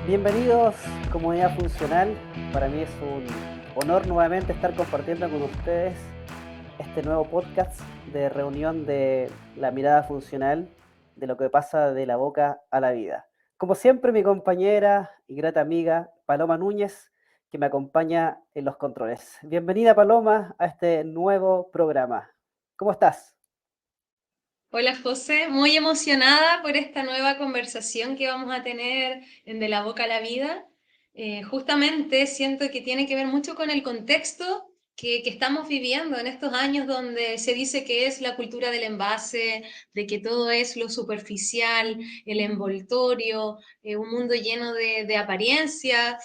Bienvenidos, comunidad funcional. Para mí es un honor nuevamente estar compartiendo con ustedes este nuevo podcast de reunión de la mirada funcional de lo que pasa de la boca a la vida. Como siempre, mi compañera y grata amiga Paloma Núñez, que me acompaña en los controles. Bienvenida, Paloma, a este nuevo programa. ¿Cómo estás? Hola José, muy emocionada por esta nueva conversación que vamos a tener en De la Boca a la Vida. Justamente siento que tiene que ver mucho con el contexto que estamos viviendo en estos años donde se dice que es la cultura del envase, de que todo es lo superficial, el envoltorio, un mundo lleno de apariencias,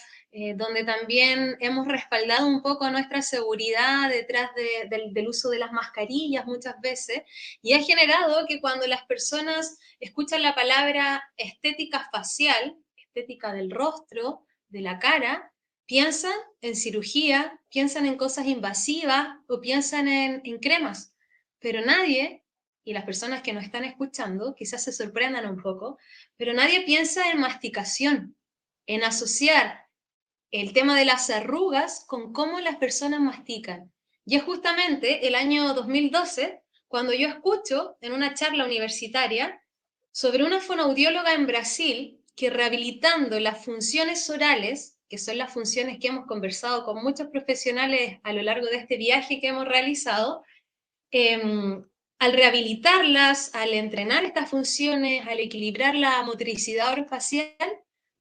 donde también hemos respaldado un poco nuestra seguridad detrás del uso de las mascarillas muchas veces. Y ha generado que cuando las personas escuchan la palabra estética facial, estética del rostro, de la cara, piensan en cirugía, piensan en cosas invasivas o piensan en cremas. Pero nadie, y las personas que nos están escuchando quizás se sorprendan un poco, pero nadie piensa en masticación, en asociar el tema de las arrugas con cómo las personas mastican. Y es justamente el año 2012 cuando yo escucho en una charla universitaria sobre una fonoaudióloga en Brasil que rehabilitando las funciones orales, que son las funciones que hemos conversado con muchos profesionales a lo largo de este viaje que hemos realizado, eh, al rehabilitarlas, al entrenar estas funciones, al equilibrar la motricidad orofacial,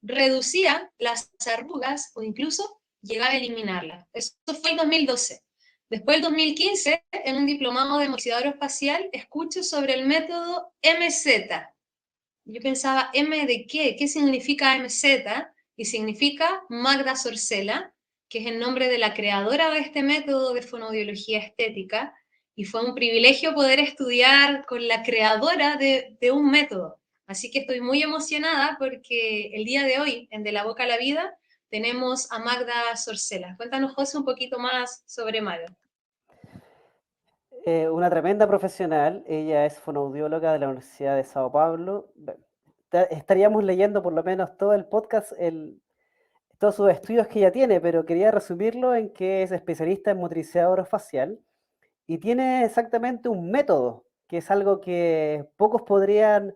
reducía las arrugas o incluso llegaba a eliminarlas. Eso fue el 2012. Después, el 2015, en un diplomado de motricidad orofacial, escucho sobre el método MZ. Yo pensaba, ¿M de qué? ¿Qué significa MZ? Y significa Magda Sorcela, que es el nombre de la creadora de este método de fonoaudiología estética, y fue un privilegio poder estudiar con la creadora de un método. Así que estoy muy emocionada porque el día de hoy, en De la Boca a la Vida, tenemos a Magda Sorcela. Cuéntanos, José, un poquito más sobre Magda. Una tremenda profesional, ella es fonoaudióloga de la Universidad de Sao Paulo. Estaríamos leyendo por lo menos todo el podcast, todos sus estudios que ella tiene, pero quería resumirlo en que es especialista en motricidad orofacial y tiene exactamente un método, que es algo que pocos podrían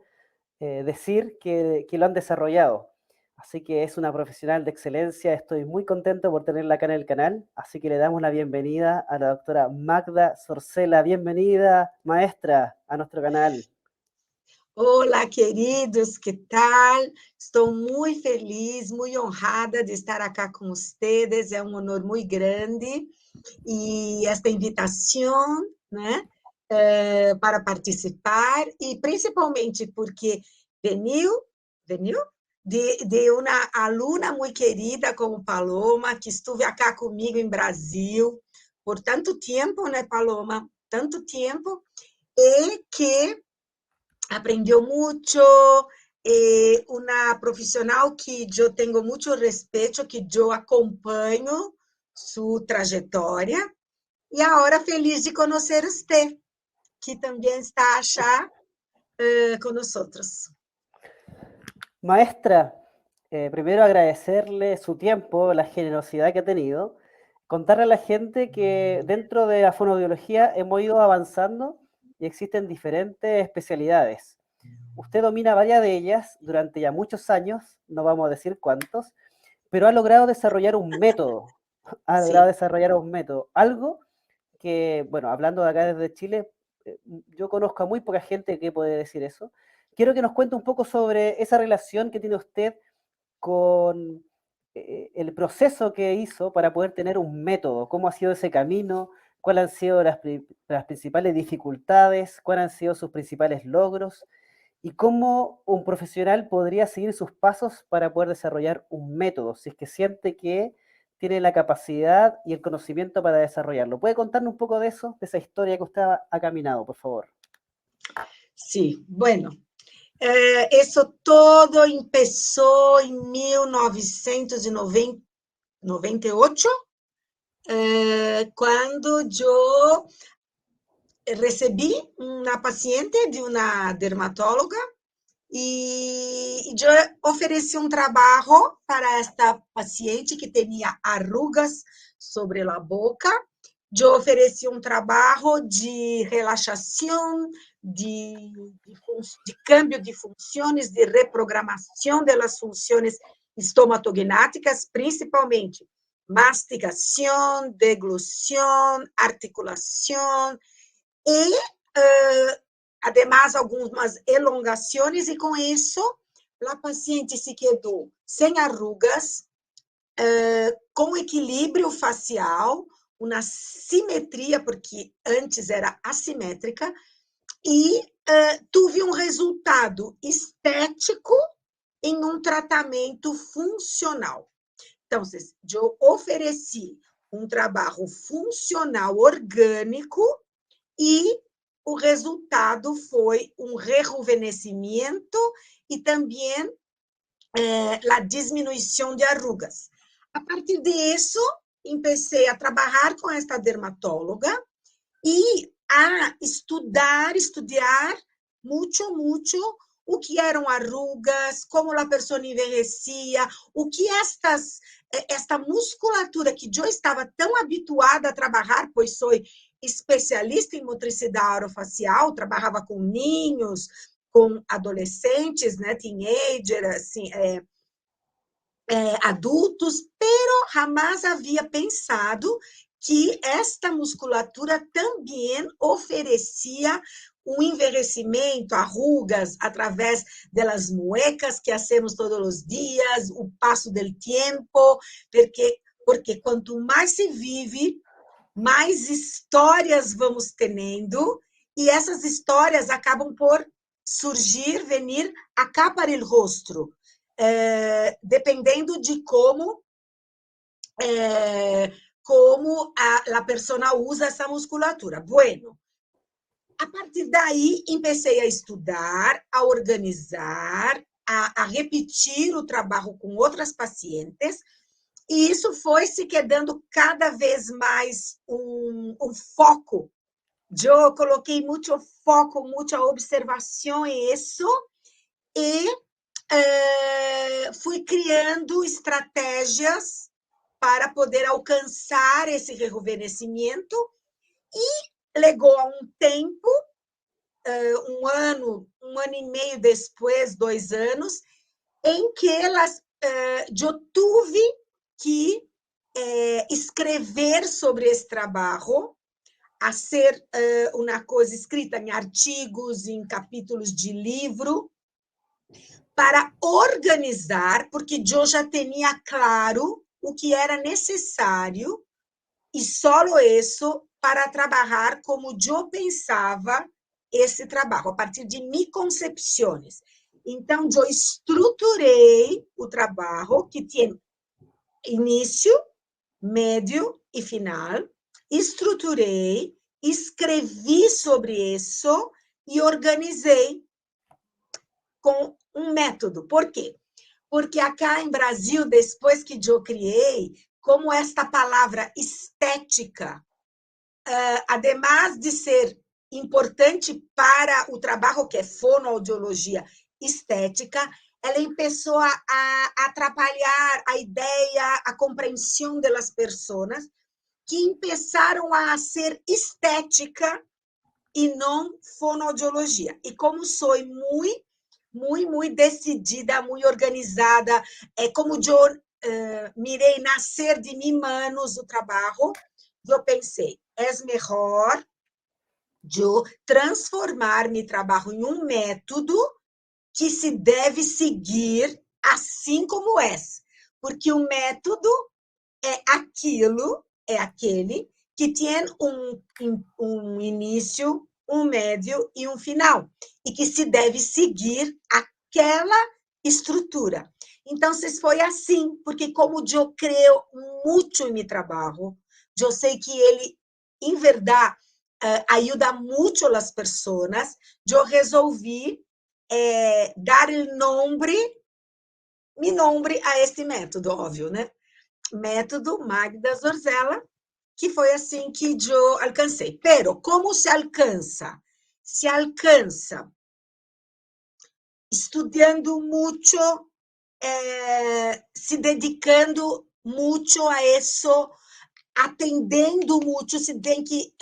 decir que lo han desarrollado. Así que es una profesional de excelencia, estoy muy contento por tenerla acá en el canal, así que le damos la bienvenida a la doctora Magda Sorcela. Bienvenida, maestra, a nuestro canal. Olá, queridos, que tal? Estou muito feliz, muito honrada de estar aqui com vocês. É um honor muito grande e esta invitação, né, para participar e principalmente porque veniu, veniu de uma aluna muito querida como Paloma que esteve aqui comigo em Brasil por tanto tempo, né, Paloma? Tanto tempo e que aprendeu muito, uma profissional que eu tenho muito respeito, que eu acompanho sua trajetória, e agora feliz de conhecer você, que também está achar com nós outros. Maestra, primero agradecerle su tiempo, la generosidad que ha tenido, contarle a la gente que dentro de la fonoaudiología hemos ido avanzando y existen diferentes especialidades. Usted domina varias de ellas durante ya muchos años, no vamos a decir cuántos, pero ha logrado desarrollar un método, ha logrado Sim. desarrollar un método, algo que, bueno, hablando de acá desde Chile, yo conozco a muy poca gente que puede decir eso. Quiero que nos cuente un poco sobre esa relación que tiene usted con el proceso que hizo para poder tener un método, cómo ha sido ese camino, cuáles han sido las principales dificultades, cuáles han sido sus principales logros y cómo un profesional podría seguir sus pasos para poder desarrollar un método, si es que siente que tiene la capacidad y el conocimiento para desarrollarlo. ¿Puede contarnos un poco de eso, de esa historia que usted ha caminado, por favor? Sí, bueno, isso todo começou em 1998, quando eu recebi uma paciente de uma dermatóloga E eu ofereci um trabalho para esta paciente que tinha arrugas sobre a boca. Eu ofereci um trabalho de relaxação, de câmbio de funções, de reprogramação das funções estomatognáticas, principalmente mastigação, deglução, articulação e, además, algumas elongações, e com isso, a paciente se quedou sem arrugas, com equilíbrio facial, uma simetria, porque antes era assimétrica, e tive um resultado estético em um tratamento funcional. Então, eu ofereci um trabalho funcional orgânico e o resultado foi um rejuvenescimento e também a diminuição de arrugas. A partir disso, comecei a trabalhar com esta dermatóloga e a estudar muito o que eram arrugas, como a pessoa envelhecia, o que esta musculatura que eu estava tão habituada a trabalhar, pois sou especialista em motricidade orofacial, trabalhava com ninhos, com adolescentes, né, teenagers, assim, adultos, pero jamais havia pensado que esta musculatura também oferecia um envelhecimento, arrugas, através das muecas que hacemos todos os dias, o passo do tempo, porque quanto mais se vive, mais histórias vamos tendo, e essas histórias acabam por surgir, venir acá para o rosto, dependendo de como a pessoa usa essa musculatura. Bueno, a partir daí, comecei a estudar, a organizar, a repetir o trabalho com outras pacientes, e isso foi se quedando cada vez mais um foco. Eu coloquei muito foco, muita observação em isso, e fui criando estratégias para poder alcançar esse rejuvenescimento, e levou a um tempo, um ano e meio depois, 2 anos, em que eu tive que escrever sobre esse trabalho, a ser uma coisa escrita em artigos, em capítulos de livro, para organizar, porque eu já tinha claro o que era necessário, e só isso, para trabalhar como eu pensava esse trabalho, a partir de minhas concepções. Então, eu estruturei o trabalho, que tem início, médio e final, estruturei, escrevi sobre isso e organizei com um método. Por quê? Porque acá em Brasil, depois que eu criei, como esta palavra estética, además de ser importante para o trabalho que é fonoaudiologia estética, ela começou a atrapalhar a ideia, a compreensão das pessoas, que começaram a ser estética e não fonoaudiologia. E como sou muito decidida, muito organizada, como eu mirei nascer de mim manos o trabalho, eu pensei, é melhor eu transformar meu trabalho em um método que se deve seguir assim como é. Porque o método é aquele que tem um início, um médio e um final, e que se deve seguir aquela estrutura. Então, foi assim, porque como eu creio muito em meu trabalho, eu sei que ele, em verdade, ajuda muito as pessoas, eu resolvi dar mi nome a este método, óbvio, né? Método Magda Zorzella, que foi assim que eu alcancei. Pero como se alcança? Se alcança estudiando muito, se dedicando muito a isso, atendendo muito, se tem que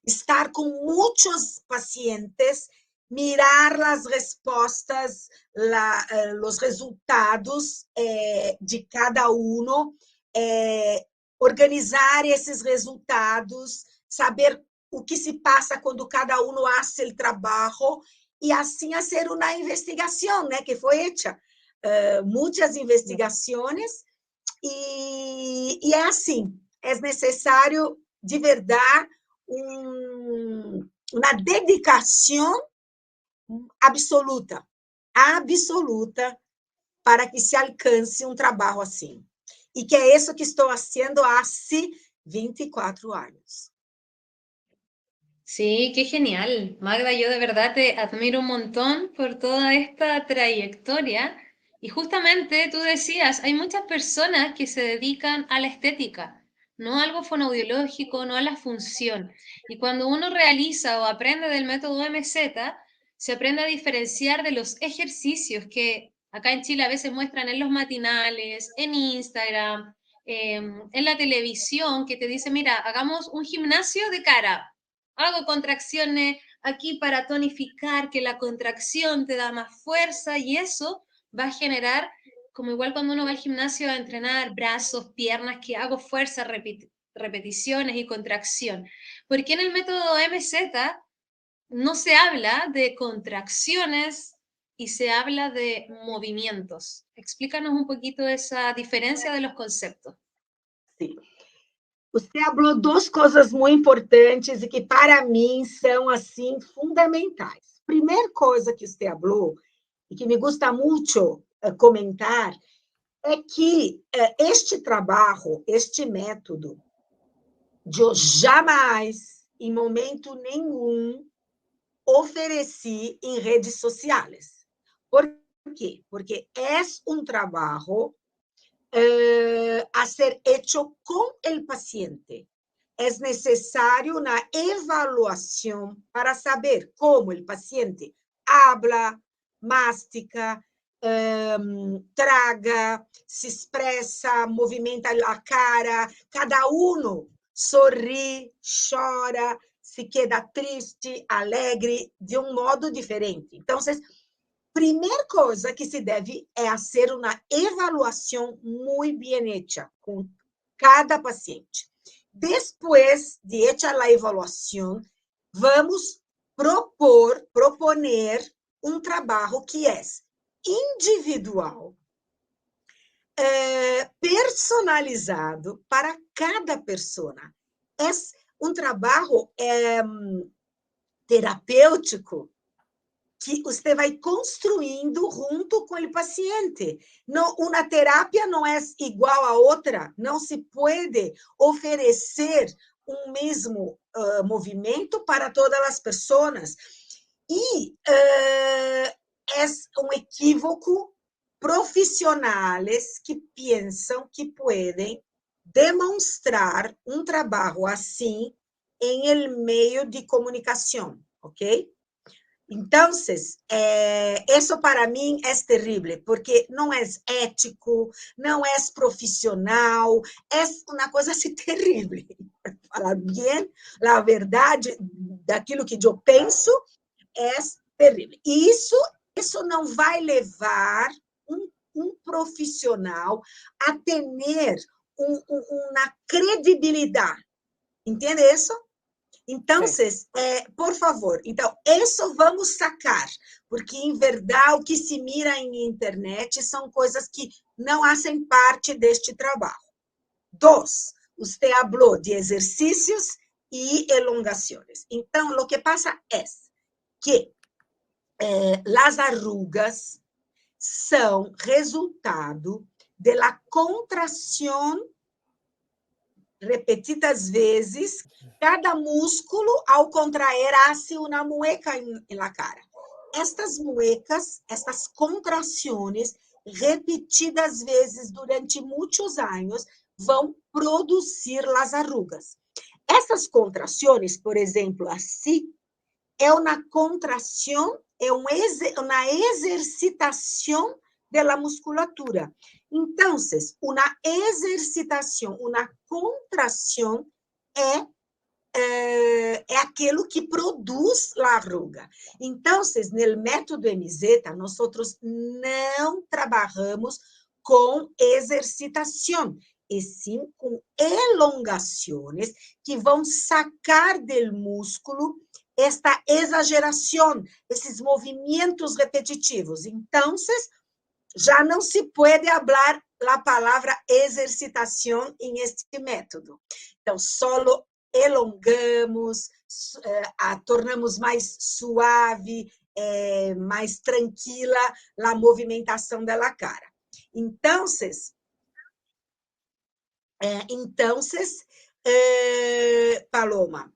estar com muitos pacientes, mirar as respostas, os resultados de cada um, organizar esses resultados, saber o que se passa quando cada um faz o trabalho, e assim fazer uma investigação, né, que foi feita. Muitas investigações, e é assim, é necessário, de verdade, uma dedicação absoluta, para que se alcance um trabalho assim. E que é isso que estou fazendo há 24 anos. Sí, qué genial. Magda, yo de verdad te admiro un montón por toda esta trayectoria. Y justamente tú decías, hay muchas personas que se dedican a la estética, no a algo fonoaudiológico, no a la función. Y cuando uno realiza o aprende del método MZ, se aprende a diferenciar de los ejercicios que acá en Chile a veces muestran en los matinales, en Instagram, en la televisión, que te dice, mira, hagamos un gimnasio de cara. Hago contracciones aquí para tonificar, que la contracción te da más fuerza y eso va a generar, como igual cuando uno va al gimnasio a entrenar brazos, piernas, que hago fuerza, repeticiones y contracción. ¿Por qué en el método MZ no se habla de contracciones y se habla de movimientos? Explícanos un poquito esa diferencia de los conceptos. Sim. Você falou duas coisas muito importantes e que, para mim, são, assim, fundamentais. Primeira coisa que você falou, e que me gusta muito comentar, é que este trabalho, este método, eu jamais, em momento nenhum, ofereci em redes sociais. Por quê? Porque é um trabalho a ser hecho com o paciente. É necessário uma avaliação para saber como o paciente habla, mastica, traga, se expressa, movimenta a cara, cada um sorri, chora, se queda triste, alegre, de um modo diferente. Então, primeira coisa que se deve é fazer uma avaliação muito bem feita com cada paciente. Depois de hecha a avaliação, vamos proponer um trabalho que é individual, personalizado para cada pessoa. É um trabalho terapêutico que você vai construindo junto com o paciente. Não, uma terapia não é igual a outra, não se pode oferecer um mesmo movimento para todas as pessoas. E é um equívoco profissionais que pensam que podem demonstrar um trabalho assim em el meio de comunicação, ok? Então, isso para mim é terrível, porque não é ético, não é profissional, é uma coisa assim terrível. Para falar bem, a verdade daquilo que eu penso é terrível. E isso não vai levar um profissional a ter uma credibilidade. Entende isso? Então, por favor, isso vamos sacar, porque, em verdade, o que se mira em internet são coisas que não fazem parte deste trabalho. 2, você falou de exercícios e elongações. Então, o que passa é que as arrugas são resultado da contração repetidas vezes, cada músculo, ao contrair, hace uma mueca na cara. Estas muecas, estas contrações, repetidas vezes durante muitos anos, vão produzir as arrugas. Essas contrações, por exemplo, assim, é uma contração é uma exercitação da musculatura. Então, uma exercitação, uma contração é aquilo que produz a arruga. Então, no método MZ, nós não trabalhamos com exercitação, e sim com elongações que vão sacar do músculo esta exageração, esses movimentos repetitivos. Então, já não se pode falar a palavra exercitação em este método. Então, solo elongamos, tornamos mais suave, mais tranquila a movimentação da cara. Então, Paloma,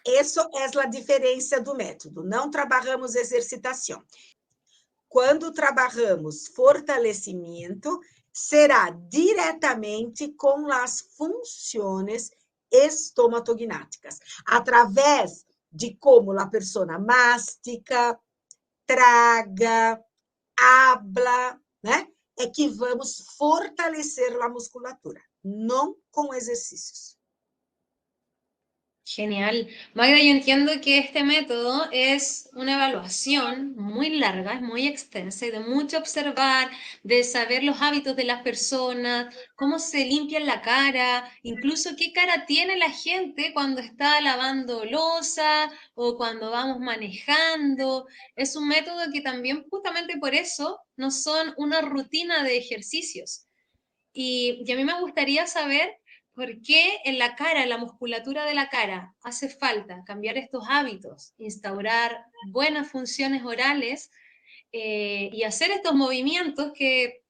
essa é a diferença do método. Não trabalhamos exercitação. Quando trabalhamos fortalecimento, será diretamente com as funções estomatognáticas, através de como a pessoa mastica, traga, habla, né? É que vamos fortalecer a musculatura, não com exercícios. Genial. Magda, yo entiendo que este método es una evaluación muy larga, es muy extensa y de mucho observar, de saber los hábitos de las personas, cómo se limpian la cara, incluso qué cara tiene la gente cuando está lavando loza o cuando vamos manejando. Es un método que también justamente por eso no son una rutina de ejercicios. Y a mí me gustaría saber por qué en la cara, en la musculatura de la cara, hace falta cambiar estos hábitos, instaurar buenas funciones orales y hacer estos movimientos que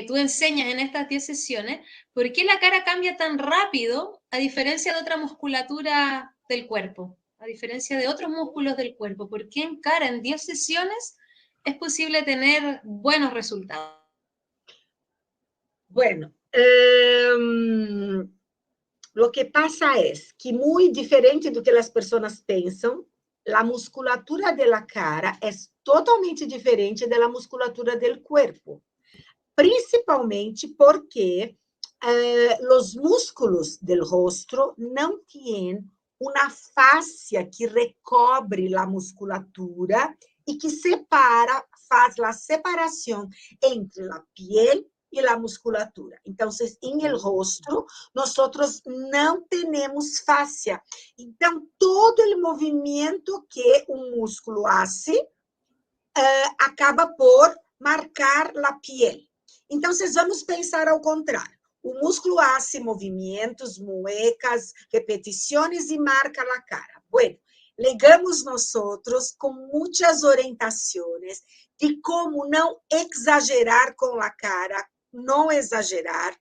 tú enseñas en estas 10 sesiones. ¿Por qué la cara cambia tan rápido a diferencia de otra musculatura del cuerpo? A diferencia de otros músculos del cuerpo. ¿Por qué en cara, en 10 sesiones, es posible tener buenos resultados? Bueno, lo que pasa es que, muy diferente do que as pessoas pensam, a musculatura da cara é totalmente diferente da musculatura do corpo, principalmente porque os músculos do rosto não têm uma fáscia que recobre a musculatura e que faz a separação entre a pele e a musculatura. Então, em el rosto, nós não temos fáscia. Então, todo o movimento que o músculo faz acaba por marcar a pele. Então, vamos pensar ao contrário. O músculo faz movimentos, muecas, repetições e marca a cara. Bueno, legamos nós com muitas orientações de como não exagerar com a cara, não exagerar.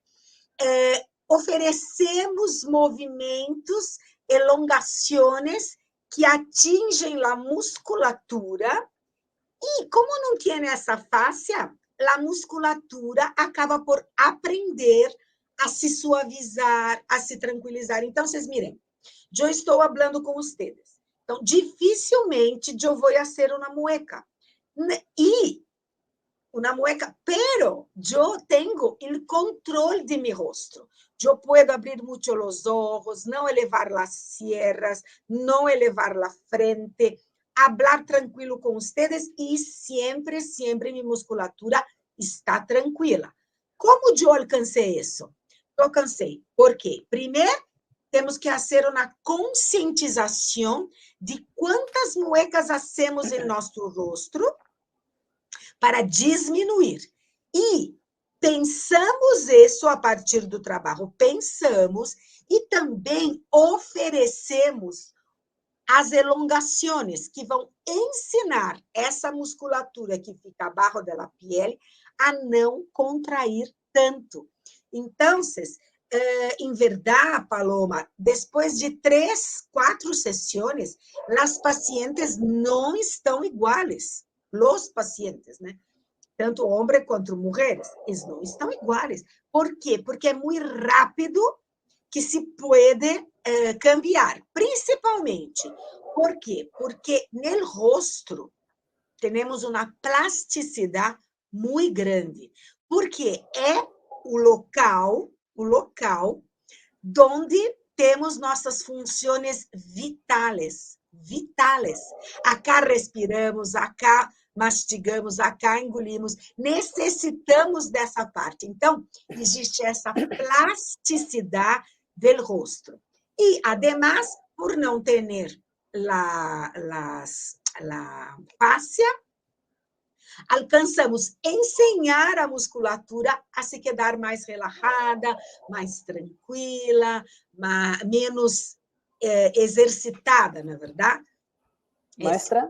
Oferecemos movimentos, elongações que atingem a musculatura e, como não tem essa fáscia, a musculatura acaba por aprender a se suavizar, a se tranquilizar. Então, vocês mirem, eu estou falando com vocês. Então, dificilmente eu vou fazer uma mueca. E uma mueca, pero eu tenho o controle de meu rosto. Eu posso abrir muito os olhos, não elevar as sierras, não elevar a frente, falar tranquilo com vocês e sempre, sempre minha musculatura está tranquila. Como eu alcancei isso? Eu alcancei porque, primeiro, temos que fazer uma conscientização de quantas muecas hacemos em nosso rosto para diminuir. E pensamos isso a partir do trabalho, pensamos e também oferecemos as elongações que vão ensinar essa musculatura que fica abaixo da pele a não contrair tanto. Então, em verdade, Paloma, depois de 3, 4 sessões, as pacientes não estão iguais. Os pacientes, né? Tanto homens quanto mulheres, eles não estão iguais. Por quê? Porque é muito rápido que se pode cambiar. Principalmente, por quê? Porque no rosto temos uma plasticidade muito grande, porque é o local onde temos nossas funções vitais. Acá respiramos, acá mastigamos, acá engolimos, necessitamos dessa parte. Então, existe essa plasticidade do rosto. E, además, por não ter la fáscia, alcançamos ensinar a musculatura a se quedar mais relaxada, mais tranquila, menos exercitada, na verdade. Maestra,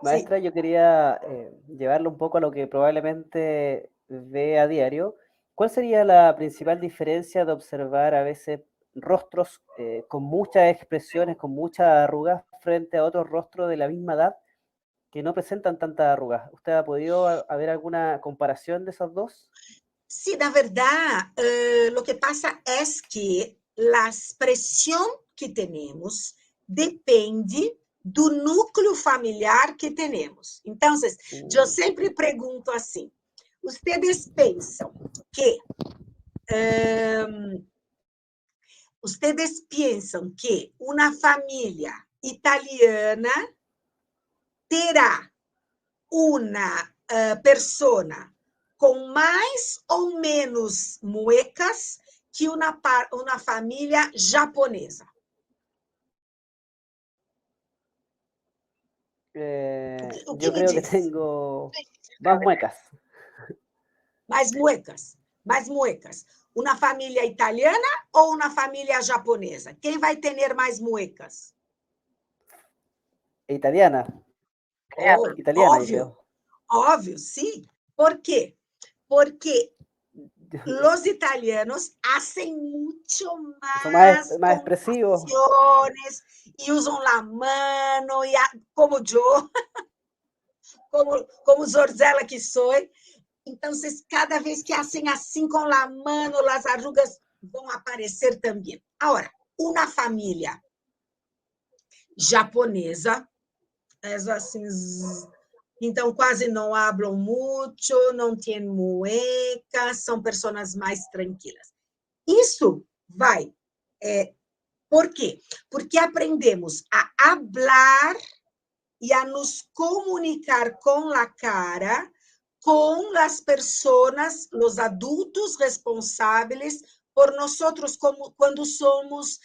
Sí. yo quería llevarlo un poco a lo que probablemente ve a diario. ¿Cuál sería la principal diferencia de observar a veces rostros con muchas expresiones, con muchas arrugas, frente a otros rostros de la misma edad que no presentan tantas arrugas? ¿Usted ha podido haber alguna comparación de esos dos? Sí, na verdade, o que passa é que a expressão que temos depende do núcleo familiar que temos. Então, eu sempre pergunto assim: vocês pensam que uma família italiana terá uma persona com mais ou menos muecas que uma família japonesa? Yo me creo que diz? tengo más muecas. Mais muecas. Uma família italiana ou uma família japonesa? Quem vai ter mais muecas? Italiana. Italiana, yo creo. Óbvio, sim. Por quê? Porque os italianos fazem muito Son mais más expresivos. contrações e usam a mão, como eu, como Zorzella que sou. Então, cada vez que fazem assim com a mão, as arrugas vão aparecer também. Agora, uma família japonesa é assim, então quase não falam muito, não têm muecas, são pessoas mais tranquilas. Isso vai. Por quê? Porque aprendemos a falar e a nos comunicar com a cara com as pessoas, os adultos responsáveis por nós, como quando somos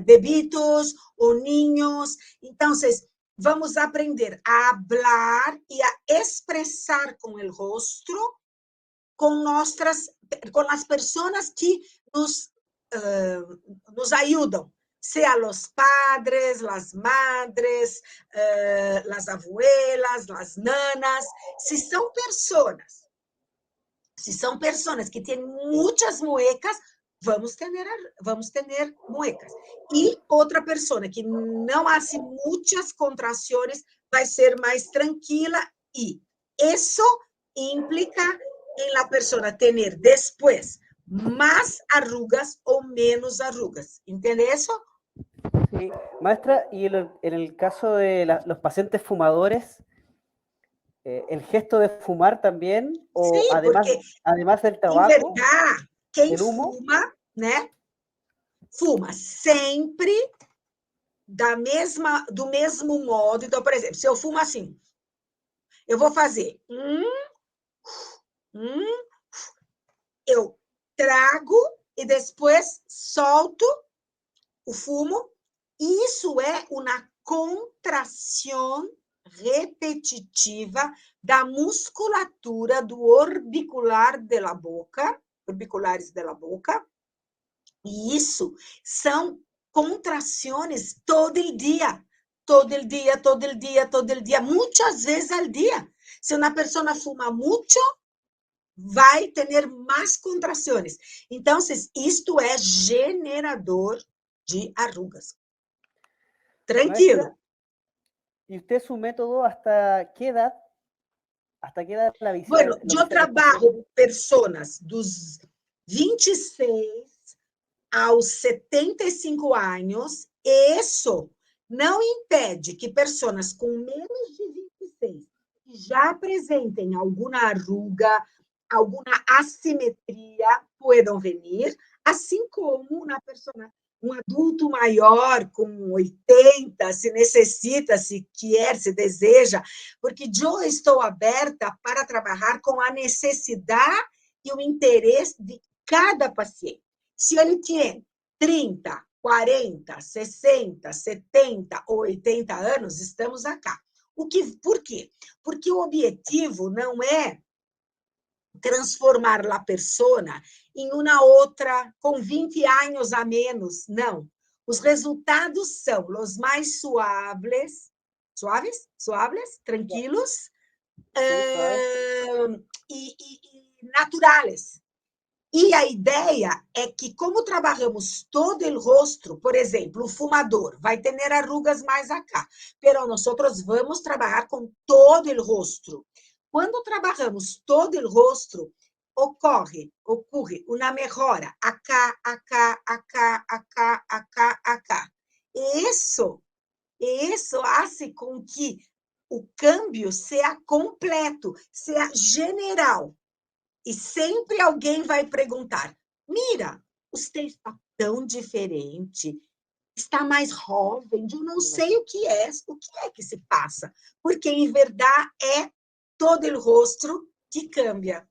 bebitos ou ninhos. Então, vamos aprender a falar e a expressar com o rosto com as pessoas que nos ajudam, seja os padres, as madres, as abuelas, as nanas. Se são pessoas que têm muitas muecas, vamos ter muecas. E outra pessoa que não faz muitas contrações vai ser mais tranquila, e isso implica em a pessoa ter depois más arrugas o menos arrugas. ¿Entiende eso? Sí. Maestra, y en el caso de los pacientes fumadores, ¿el gesto de fumar también? ¿O sí, además del tabaco? En verdad, quem fuma, né? Fuma sempre do mesmo modo. Então, por exemplo, se eu fumo assim, eu vou fazer eu trago e depois solto o fumo. Isso é uma contração repetitiva da musculatura do orbiculares da boca, e isso são contrações todo dia, muitas vezes ao dia. Se uma pessoa fuma muito, vai ter mais contrações. Então, isto é generador de arrugas. Tranquilo. Maestra, ¿y usted su método hasta qué edad la visita? Bueno, eu trabalho pessoas dos 26 aos 75 anos, e isso não impede que pessoas com menos de vocês que já apresentem alguma arruga, alguma assimetria, podem vir, assim como uma pessoa, um adulto maior, com 80, se necessita, se quer, se deseja, porque eu estou aberta para trabalhar com a necessidade e o interesse de cada paciente. Se ele tem 30, 40, 60, 70 ou 80 anos, estamos acá. Por quê? Porque o objetivo não é transformar a pessoa em uma outra com 20 anos a menos, não. Os resultados são os mais suaves, tranquilos, e naturais. E a ideia é que, como trabalhamos todo o rosto, por exemplo, o fumador vai ter arrugas mais acá, pero nós vamos trabalhar com todo o rosto. Quando trabalhamos todo o rosto, ocorre uma melhora acá, acá, acá, acá, acá, acá. E isso faz com que o câmbio seja completo, seja general. E sempre alguém vai perguntar: mira, você está tão diferente, está mais jovem, eu não sei o que é que se passa, porque em verdade é todo o rosto que cambia.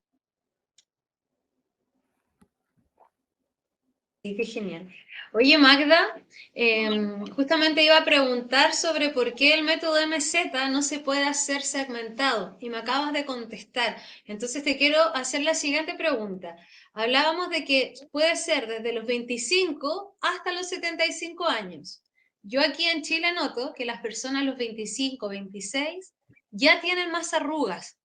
Sí, qué genial. Oye, Magda, justamente iba a preguntar sobre por qué el método MZ no se puede hacer segmentado y me acabas de contestar. Entonces te quiero hacer la siguiente pregunta. Hablábamos de que puede ser desde los 25 hasta los 75 años. Yo aquí en Chile noto que las personas a los 25, 26 ya tienen más arrugas.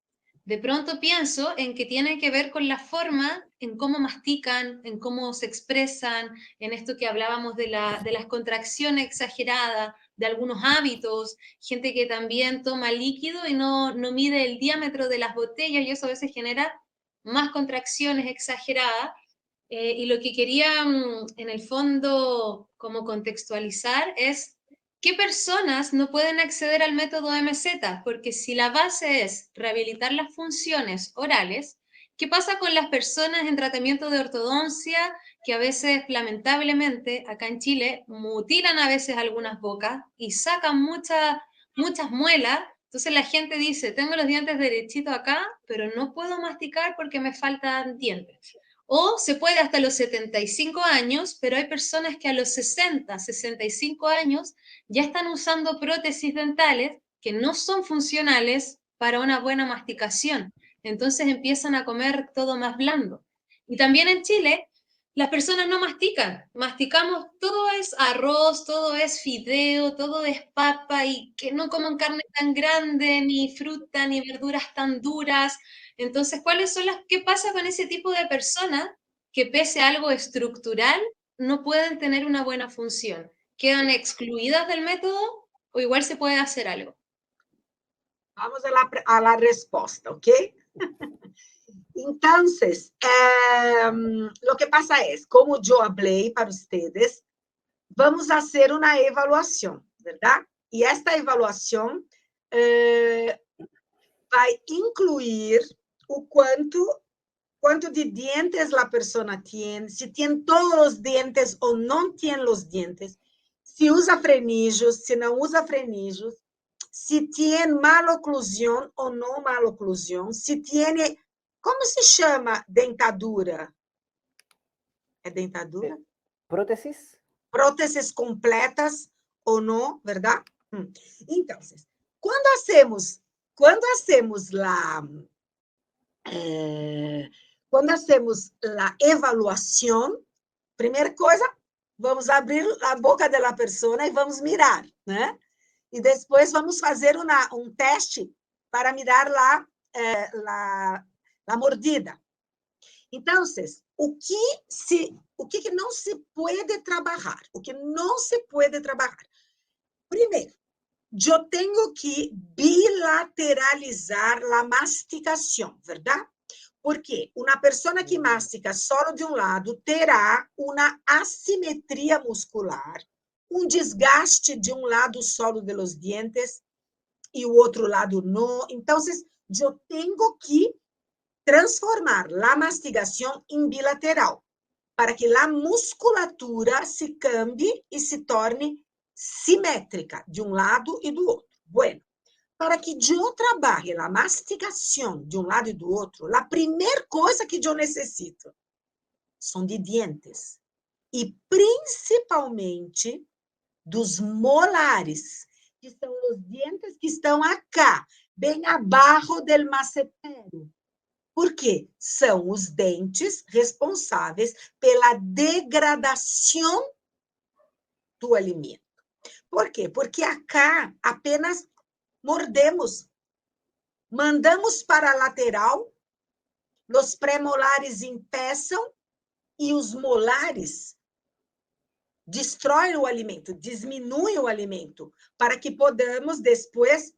De pronto pienso en que tiene que ver con la forma en cómo mastican, en cómo se expresan, en esto que hablábamos de las contracciones exageradas, de algunos hábitos, gente que también toma líquido y no mide el diámetro de las botellas y eso a veces genera más contracciones exageradas. Y lo que quería en el fondo como contextualizar es ¿qué personas no pueden acceder al método MZ? Porque si la base es rehabilitar las funciones orales, ¿qué pasa con las personas en tratamiento de ortodoncia que a veces, lamentablemente, acá en Chile, mutilan a veces algunas bocas y sacan muchas muelas? Entonces la gente dice, tengo los dientes derechitos acá, pero no puedo masticar porque me faltan dientes. O se puede hasta los 75 años, pero hay personas que a los 60, 65 años ya están usando prótesis dentales que no son funcionales para una buena masticación. Entonces empiezan a comer todo más blando. Y también en Chile, las personas no mastican. Masticamos, todo es arroz, todo es fideo, todo es papa y que no coman carne tan grande, ni fruta, ni verduras tan duras. Entonces, ¿qué pasa con ese tipo de personas que pese a algo estructural no pueden tener una buena función? ¿Quedan excluidas del método o igual se puede hacer algo? Vamos a la resposta, ¿ok? Então, o que passa é, como eu falei para vocês, vamos fazer uma avaliação, verdade? E esta avaliação vai incluir o quanto de dientes a pessoa tem, se tem todos os dientes ou não tem os dientes, se usa frenillos, se não usa frenillos, se tem maloclusão ou não maloclusão, se tem, como se chama dentadura? É dentadura? ¿Prótesis? Próteses completas ou não, verdade? Então, quando hacemos a avaliação, primeira coisa, vamos abrir a boca da pessoa e vamos mirar, né? E depois vamos fazer um teste para mirar a mordida. Então, o que não se pode trabalhar? O que não se pode trabalhar? Primeiro, eu tenho que bilateralizar a masticação, verdade? Porque uma pessoa que mastica só de um lado terá uma assimetria muscular, um desgaste de um lado solo dos dentes, e o outro lado não. Então, eu tenho que transformar a mastigação em bilateral, para que a musculatura se cambie e se torne simétrica de um lado e do outro. Bueno, para que eu trabalhe a mastigação de um lado e do outro, a primeira coisa que eu necessito são de dentes. E principalmente dos molares, que são os dentes que estão acá, bem abaixo do macetero. Por quê? São os dentes responsáveis pela degradação do alimento. Por quê? Porque acá apenas mordemos, mandamos para a lateral, os pré-molares impeçam e os molares destroem o alimento, diminuem o alimento, para que podamos depois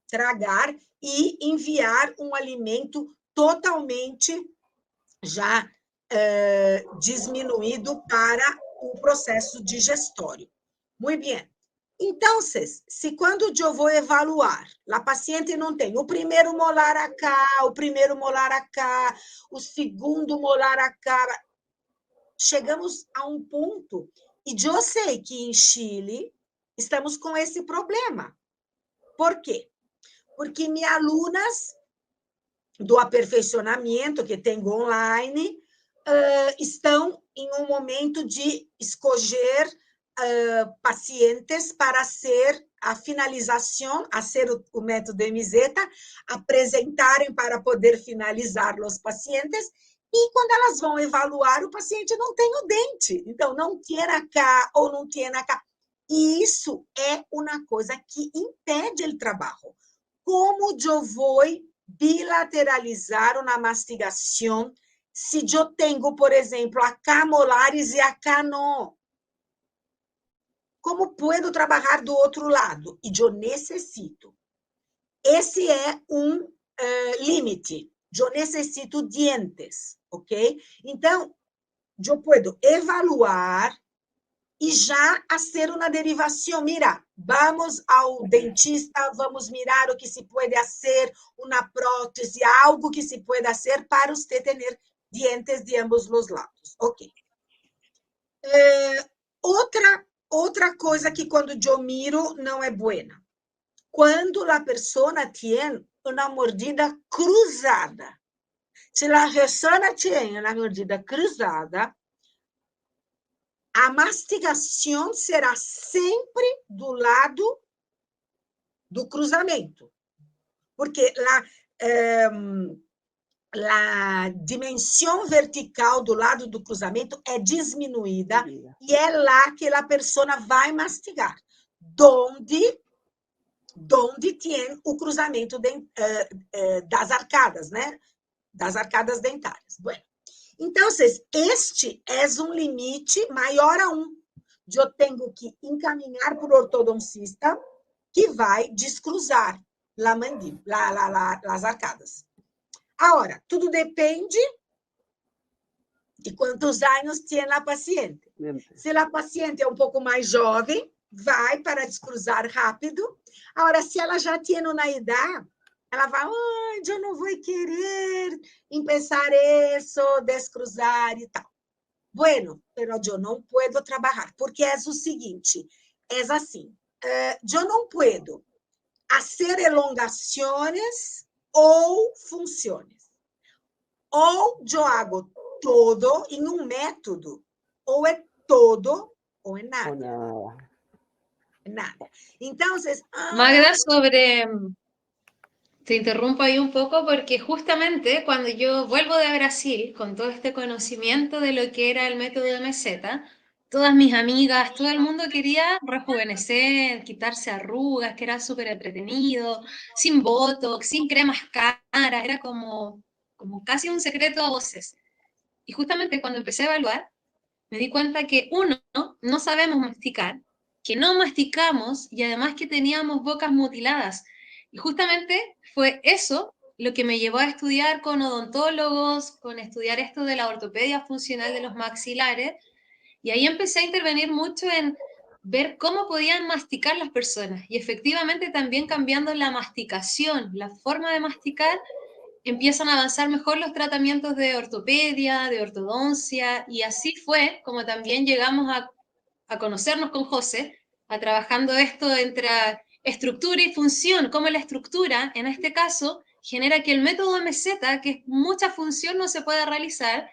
tragar e enviar um alimento totalmente já diminuído para o processo digestório. Muito bem. Então, se quando eu vou evaluar, a paciente não tem o primeiro molar acá, o primeiro molar acá, o segundo molar acá, chegamos a um ponto, e eu sei que em Chile estamos com esse problema. Por quê? Porque minhas alunas do aperfeiçoamento que tenho online estão em um momento de escolher pacientes para ser a finalização, a ser o método MZ, apresentarem para poder finalizar os pacientes, e quando elas vão evaluar, o paciente não tem o dente, então não tem acá ou não tem acá. E isso é uma coisa que impede o trabalho. Como eu vou bilateralizar uma mastigação se eu tenho, por exemplo, acá molares e acá não? Como posso trabalhar do outro lado? E eu necessito. Esse é um limite. Eu necessito dentes, ok? Então, eu posso evaluar e já fazer uma derivação. Mira, vamos ao dentista, vamos mirar o que se pode fazer, uma prótese, algo que se pode fazer para você ter dientes de ambos os lados. Ok. Outra coisa que quando eu miro não é buena. Quando a pessoa tem uma mordida cruzada. Se a pessoa tem uma mordida cruzada, a mastigação será sempre do lado do cruzamento, porque a dimensão vertical do lado do cruzamento é diminuída e é lá que a pessoa vai mastigar, donde tem o cruzamento das arcadas, né? Das arcadas dentárias. Bueno. Então, este é um limite maior a um. Eu tenho que encaminhar para o ortodoncista que vai descruzar as arcadas. Agora, tudo depende de quantos anos tem a paciente. Se a paciente é um pouco mais jovem, vai para descruzar rápido. Agora, se ela já tem uma idade, ela vai, eu não vou querer empezar isso, descruzar e tal. Bueno, pero eu não posso trabalhar, porque é o seguinte, é assim, eu não posso fazer elongações ou funções. Ou eu hago todo em um método, ou é todo ou é nada. Nada. Então, Magda, te interrumpo ahí un poco porque justamente cuando yo vuelvo de Brasil con todo este conocimiento de lo que era el método de meseta, todas mis amigas, todo el mundo quería rejuvenecer, quitarse arrugas, que era súper entretenido, sin botox, sin cremas caras, era como casi un secreto a voces. Y justamente cuando empecé a evaluar, me di cuenta que uno, no sabemos masticar, que no masticamos y además que teníamos bocas mutiladas. Y justamente fue eso lo que me llevó a estudiar con odontólogos, con estudiar esto de la ortopedia funcional de los maxilares, y ahí empecé a intervenir mucho en ver cómo podían masticar las personas. Y efectivamente también cambiando la masticación, la forma de masticar, empiezan a avanzar mejor los tratamientos de ortopedia, de ortodoncia, y así fue como también llegamos a conocernos con José, a trabajando esto entre estructura y función, cómo la estructura, en este caso, genera que el método meseta, que es mucha función, no se pueda realizar,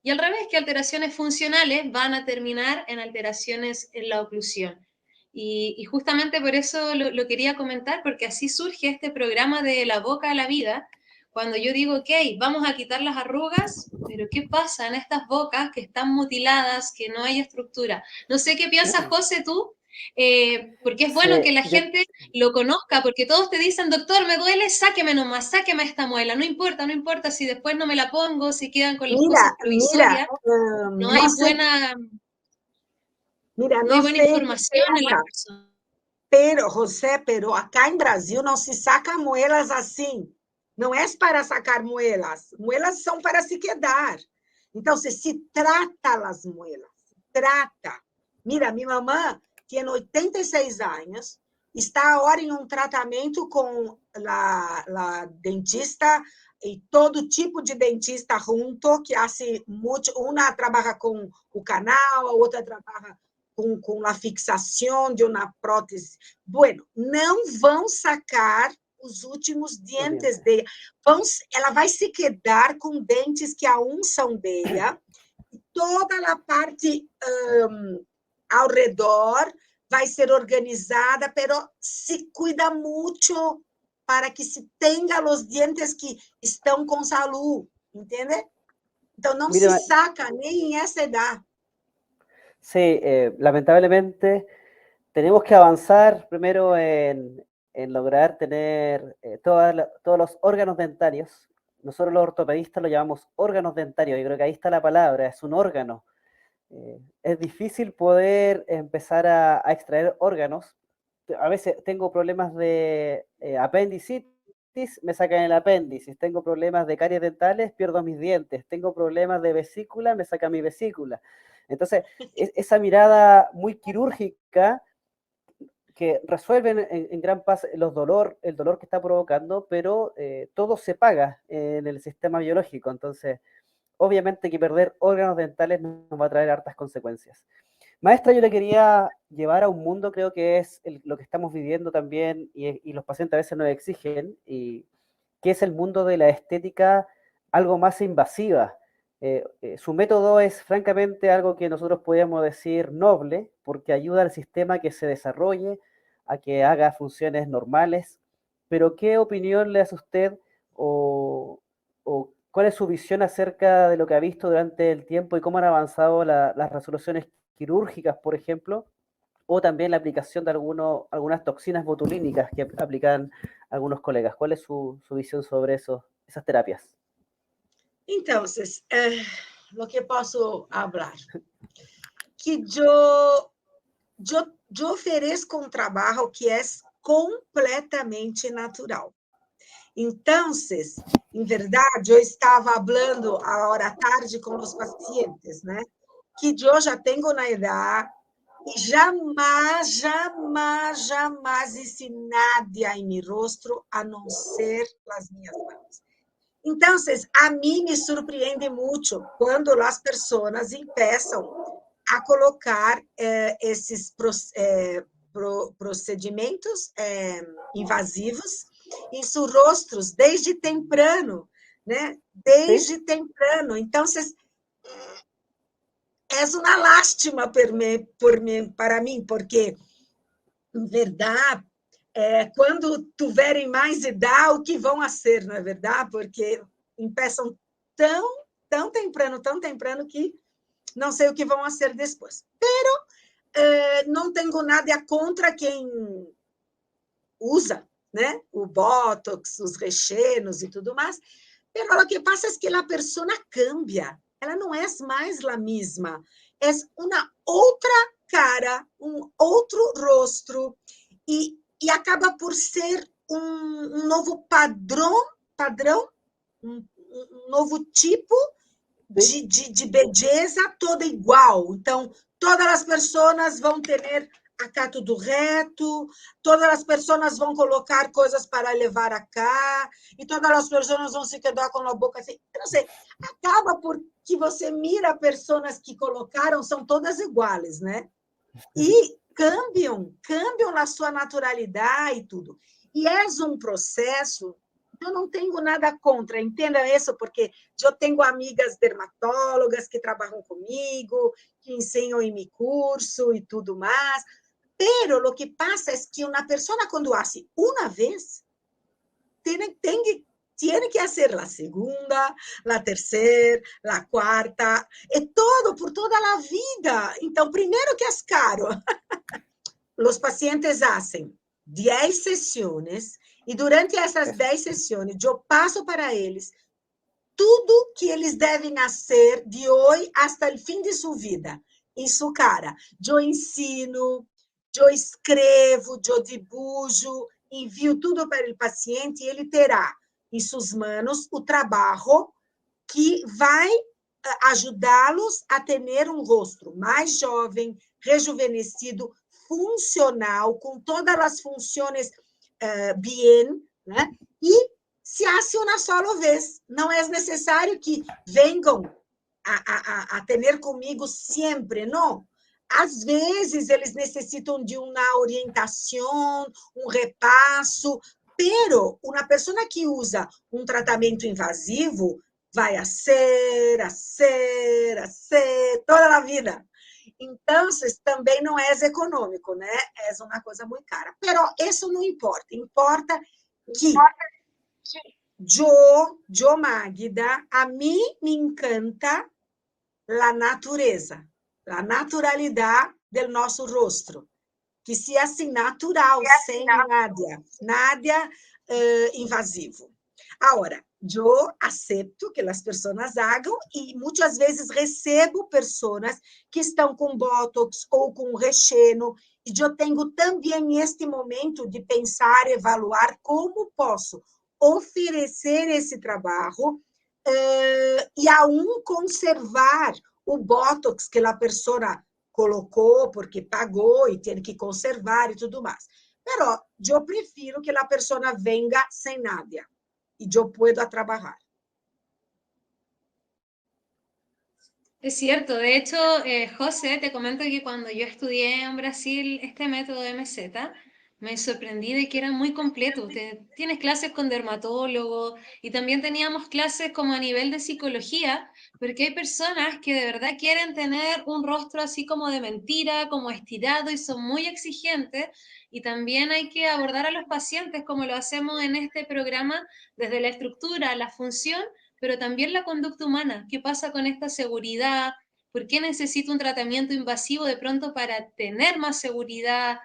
y al revés, que alteraciones funcionales van a terminar en alteraciones en la oclusión. Y justamente por eso lo quería comentar, porque así surge este programa de La Boca a la Vida, cuando yo digo, ok, vamos a quitar las arrugas, pero ¿qué pasa en estas bocas que están mutiladas, que no hay estructura? No sé qué piensas, José, tú, porque es bueno que Sí, la gente lo conozca, porque todos te dicen, doctor, me duele, sáqueme nomás, sáqueme esta muela, no importa, no importa si después no me la pongo, si quedan con las cosas Mira, provisorias, no hay não sei, buena, mira, no hay não buena sei o que información en las pega, personas. pero, José, pero acá em Brasil não se saca moelas assim. Não é para sacar moelas. Moelas são para se quedar. Então, se trata as moelas. Trata. Mira, minha mamã tem 86 anos, está agora em um tratamento com a dentista e todo tipo de dentista junto, que hace muito, uma trabalha com o canal, a outra trabalha com a fixação de uma prótese. Bueno, não vão sacar os últimos dentes dela. Ela vai se quedar com dentes que aún são dela, e toda a parte ao redor vai ser organizada, pero se cuida muito para que se tenha os dentes que estão com saúde, entende? Então, não se mira, saca nem em essa idade. sí, lamentablemente tenemos que avanzar primero en lograr tener todos los órganos dentarios. Nosotros los ortopedistas lo llamamos órganos dentarios, yo creo que ahí está la palabra, es un órgano. Es difícil poder empezar a extraer órganos. A veces tengo problemas de apendicitis, me sacan el apéndice. Tengo problemas de caries dentales, pierdo mis dientes. Tengo problemas de vesícula, me sacan mi vesícula. Entonces, esa mirada muy quirúrgica que resuelven en gran parte el dolor que está provocando, pero todo se paga en el sistema biológico. Entonces, obviamente que perder órganos dentales nos va a traer hartas consecuencias. Maestra, yo le quería llevar a un mundo, creo que es lo que estamos viviendo también, y los pacientes a veces nos exigen, y que es el mundo de la estética algo más invasiva. Su método es francamente algo que nosotros podríamos decir noble, porque ayuda al sistema a que se desarrolle, a que haga funciones normales, pero ¿qué opinión le hace usted o cuál es su visión acerca de lo que ha visto durante el tiempo y cómo han avanzado las resoluciones quirúrgicas, por ejemplo, o también la aplicación de algunas toxinas botulínicas que aplican algunos colegas? ¿Cuál es su visión sobre esas terapias? Então, o que posso falar? Que eu ofereço um trabalho que é completamente natural. Então, em verdade, eu estava falando agora à tarde com os pacientes, né? Que eu já tenho na idade e jamais, jamais, jamais hice nada em meu rosto a não ser as minhas mãos. Então, a mim me surpreende muito quando as pessoas começam a colocar esses procedimentos invasivos em seus rostos desde temprano, né? Desde ¿Sí? temprano. Então, é uma lástima para mim, porque, em verdade, quando tiverem mais idade, o que vão ser, não é verdade? Porque começam tão temprano que não sei o que vão ser depois. Pero não tenho nada contra quem usa, né? O botox, os recheios e tudo mais. Pero o que passa é que a pessoa cambia. Ela não é mais a mesma. É uma outra cara, outro rosto e acaba por ser um novo padrão, um novo tipo de beleza toda igual. Então, todas as pessoas vão ter acá tudo reto, todas as pessoas vão colocar coisas para levar acá, e todas as pessoas vão se quedar com a boca assim. Eu não sei, acaba porque você mira pessoas que colocaram, são todas iguais, né? E cambiam na sua naturalidade e tudo. E é um processo, eu não tenho nada contra, entenda isso, porque eu tenho amigas dermatólogas que trabalham comigo, que ensinam em meu curso e tudo mais, pero o que passa é que uma pessoa, quando faz uma vez, tiene que hacer la segunda, la tercera, la cuarta, e todo, por toda a vida. Então, primeiro que é caro, os pacientes hacen 10 sessões e durante essas 10 sessões eu passo para eles tudo que eles devem fazer de hoje até o fim de sua vida, em sua cara. Eu ensino, eu escrevo, eu dibujo, envio tudo para o paciente e ele terá em suas mãos o trabalho que vai ajudá-los a ter um rosto mais jovem, rejuvenescido, funcional, com todas as funções bem, né? E se hace uma só vez. Não é necessário que venham a ter comigo sempre, não. Às vezes, eles necessitam de uma orientação, um repasso, pero uma pessoa que usa um tratamento invasivo vai a ser, toda a vida. Então, também não é econômico, né? É uma coisa muito cara. Pero isso não importa. Importa que yo, Magda, a mim me encanta a natureza, a naturalidade do nosso rosto, que se assim natural, sem nada invasivo. Agora, eu aceito que as pessoas hagam e muitas vezes recebo pessoas que estão com botox ou com recheio e eu tenho também este momento de pensar, evaluar como posso oferecer esse trabalho e aún conservar o botox que a pessoa colocou porque pagou e tem que conservar e tudo mais. Pero eu prefiro que a pessoa venga sem nada e eu puedo trabalhar. Es cierto, de hecho, José, te comento que cuando yo estudié en Brasil este método MZ, me sorprendí de que era muy completo. Tienes clases con dermatólogos y también teníamos clases como a nivel de psicología, porque hay personas que de verdad quieren tener un rostro así como de mentira, como estirado y son muy exigentes. Y también hay que abordar a los pacientes como lo hacemos en este programa desde la estructura, la función, pero también la conducta humana. ¿Qué pasa con esta seguridad? ¿Por qué necesito un tratamiento invasivo de pronto para tener más seguridad?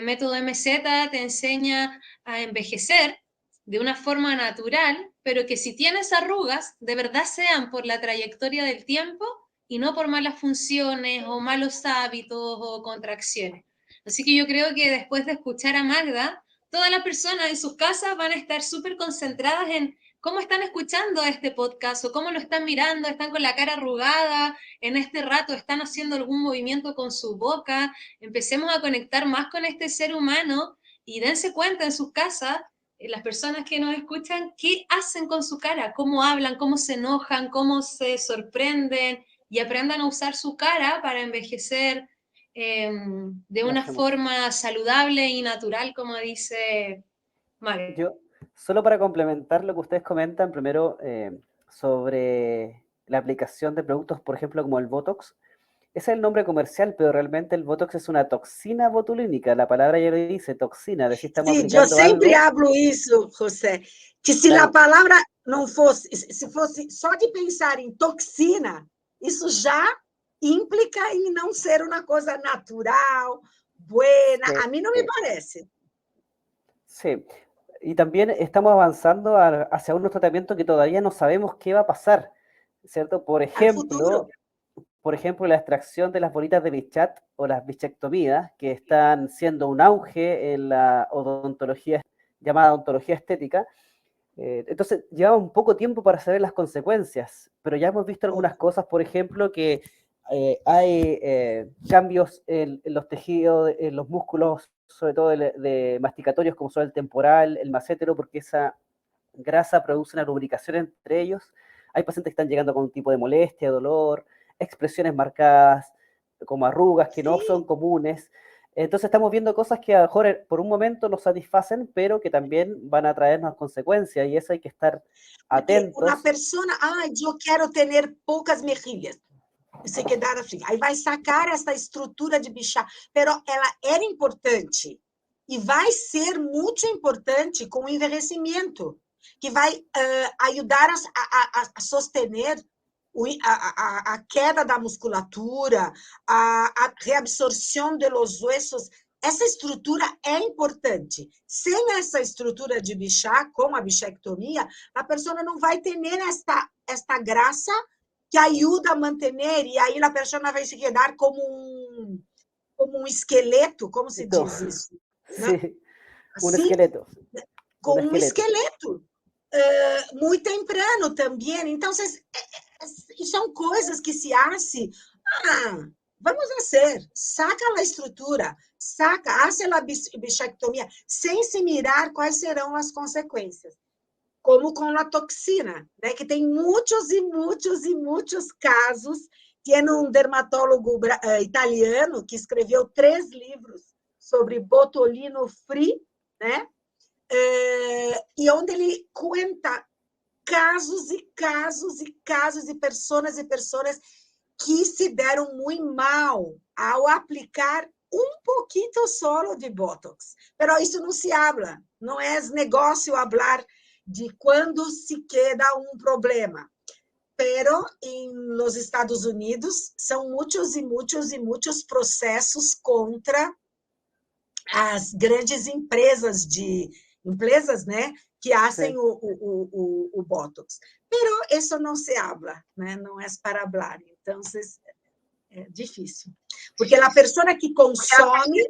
Método MZ te enseña a envejecer de una forma natural, pero que si tienes arrugas, de verdad sean por la trayectoria del tiempo y no por malas funciones o malos hábitos o contracciones. Así que yo creo que después de escuchar a Magda, todas las personas en sus casas van a estar súper concentradas en cómo están escuchando este podcast o cómo lo están mirando, están con la cara arrugada, en este rato están haciendo algún movimiento con su boca. Empecemos a conectar más con este ser humano y dense cuenta en sus casas, las personas que nos escuchan, qué hacen con su cara, cómo hablan, cómo se enojan, cómo se sorprenden y aprendan a usar su cara para envejecer de una forma saludable y natural, como dice Mario. Yo, solo para complementar lo que ustedes comentan, primero sobre la aplicación de productos, por ejemplo, como el Botox. Ese es el nombre comercial, pero realmente el Botox es una toxina botulínica. La palabra ya lo dice, toxina. Es decir, estamos Sim, eu aplicando sempre algo. hablo isso, José, que se a Claro, palavra não fosse, se fosse só de pensar em toxina, isso já implica em não ser uma coisa natural, buena. A mim não me parece. sí. Y también estamos avanzando hacia unos tratamientos que todavía no sabemos qué va a pasar, ¿cierto? Al futuro. Por ejemplo, la extracción de las bolitas de Bichat o las bichectomías, que están siendo un auge en la odontología, llamada odontología estética. Entonces, lleva un poco tiempo para saber las consecuencias, pero ya hemos visto algunas cosas, por ejemplo, que hay cambios en los tejidos, en los músculos, sobre todo de masticatorios, como son el temporal, el massétero, porque esa grasa produce una lubricación entre ellos. Hay pacientes que están llegando con un tipo de molestia, dolor, expresiones marcadas, como arrugas que no son comunes. Entonces estamos viendo cosas que a lo mejor por un momento nos satisfacen, pero que también van a traernos consecuencias, y eso hay que estar atentos. Porque uma pessoa, eu quero ter poucas mexilhas, se quedar assim, aí vai sacar essa estrutura de bichar, pero ela era importante, e vai ser muito importante com o envelhecimento, que vai ajudar a sostener a queda da musculatura, a reabsorção de los huesos. Essa estrutura é importante. Sem essa estrutura de bichar, com a bichectomia, a pessoa não vai ter esta graça que ajuda a manter, e aí a pessoa vai se quedar como um esqueleto, como se diz isso? Né? Assim, um esqueleto. Com um esqueleto. Muito temprano também. Então, são coisas que se hace. Vamos fazer. Saca a estrutura, hace a bichectomia, sem se mirar quais serão as consequências. Como com a toxina, né? Que tem muitos e muitos e muitos casos. Tem um dermatólogo italiano que escreveu 3 livros sobre botulino free, né? E onde ele conta casos e casos e casos de pessoas e pessoas que se deram muito mal ao aplicar pouquinho solo de Botox. Pero isso não se habla, não é negócio falar de quando se queda problema. Pero nos Estados Unidos são muitos e muitos e muitos processos contra as grandes empresas, né, que fazem o Botox. Pero isso não se habla, né? Não é para falar. Então, é difícil. Porque a pessoa que consome,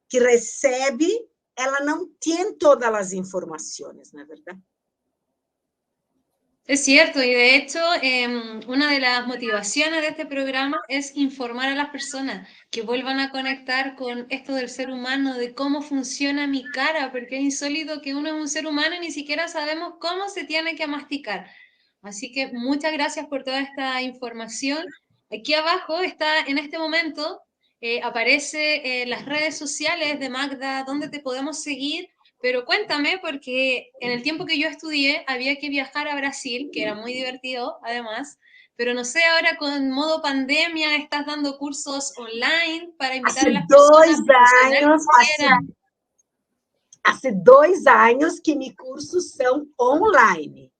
que recebe, ela não tem todas as informações, não é verdade? Es cierto, y de hecho, una de las motivaciones de este programa es informar a las personas que vuelvan a conectar con esto del ser humano, de cómo funciona mi cara, porque es insólito que uno es un ser humano y ni siquiera sabemos cómo se tiene que masticar. Así que muchas gracias por toda esta información. Aquí abajo está, en este momento, aparece las redes sociales de Magda, donde te podemos seguir. Pero cuéntame, porque en el tiempo que yo estudié había que viajar a Brasil, que era muy divertido, además, pero no sé, ahora con modo pandemia estás dando cursos online para invitar a las personas Há 2 anos que meus cursos são online.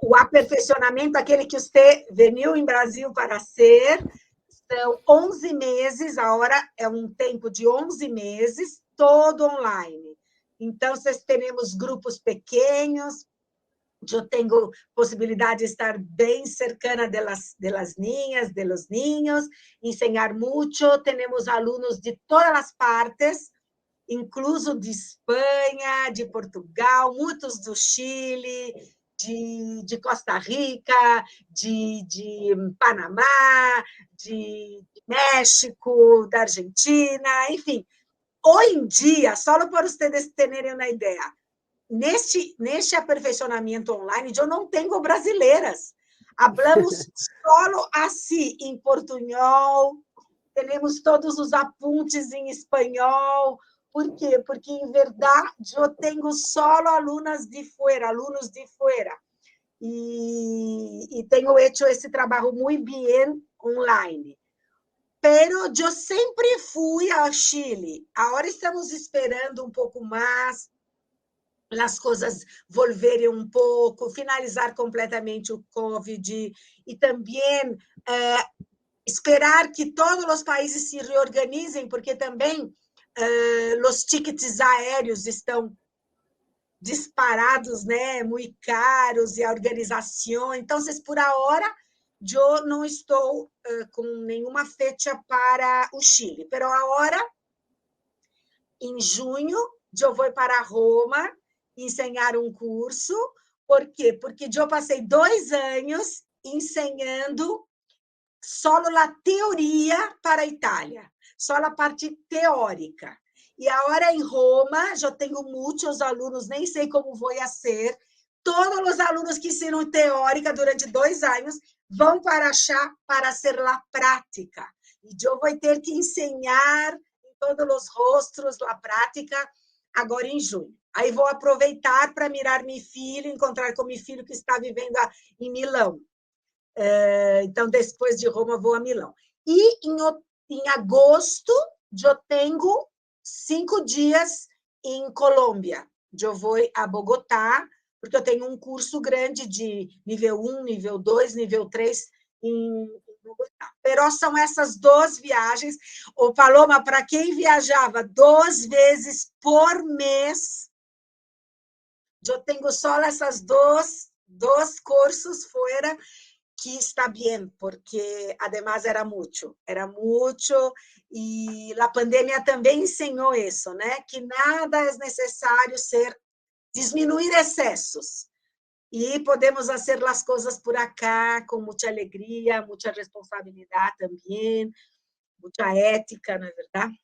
O aperfeiçoamento, aquele que você veio em Brasil para ser, são 11 meses, agora é tempo de 11 meses, todo online. Então, temos grupos pequenos, eu tenho possibilidade de estar bem cercana das ninhas, dos ninhos, ensinar muito. Temos alunos de todas as partes, incluso de Espanha, de Portugal, muitos do Chile, de Costa Rica, de Panamá, de México, da Argentina, enfim. Hoje em dia, só para vocês terem uma ideia, neste aperfeiçoamento online, eu não tenho brasileiras. Hablamos solo assim, em portunhol, temos todos os apuntes em espanhol. Por quê? Porque, em verdade, eu tenho solo alunos de fora. E tenho feito esse trabalho muito bem online. Pero eu sempre fui ao Chile. Agora estamos esperando pouco mais, as coisas volverem pouco, finalizar completamente o Covid e também esperar que todos os países se reorganizem, porque também os tickets aéreos estão disparados, né, muito caros, e a organização. Então, por agora, eu não estou com nenhuma fecha para o Chile, mas agora, em junho, eu vou para Roma ensinar curso. Por quê? Porque eu passei 2 anos ensinando só a teoria para a Itália, só a parte teórica. E agora em Roma, já tenho muitos alunos, nem sei como vou ser. Todos os alunos que ensinam teórica durante 2 anos vão para achar para ser a prática. E eu vou ter que ensinar em todos os rostos a prática agora em junho. Aí vou aproveitar para mirar meu filho, encontrar com meu filho que está vivendo em Milão. Então, depois de Roma, vou a Milão. E em agosto, eu tenho 5 dias em Colômbia. Eu vou a Bogotá, porque eu tenho um curso grande de nível 1, nível 2, nível 3 em Bogotá. Pero são essas 2 viagens. O Paloma, para quem viajava 2 vezes por mês, eu tenho só essas 2 cursos fora, que está bem, porque además era muito, e a pandemia também ensinou isso, né? Que nada é necessário diminuir excessos, e podemos fazer as coisas por acá com muita alegria, muita responsabilidade também, muita ética, não é verdade?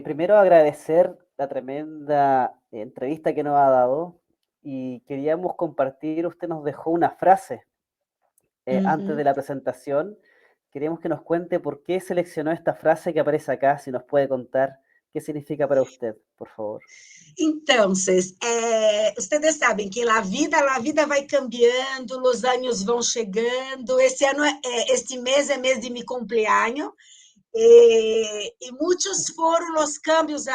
Primero agradecer la tremenda entrevista que nos ha dado y queríamos compartir, usted nos dejó una frase antes de la presentación. Queremos que nos cuente por qué seleccionó esta frase que aparece acá, si nos puede contar qué significa para usted, por favor. Então, vocês sabem que a vida vai cambiando, os anos vão chegando. Este mês é mês de meu cumpleaños, e muitos foram os cambios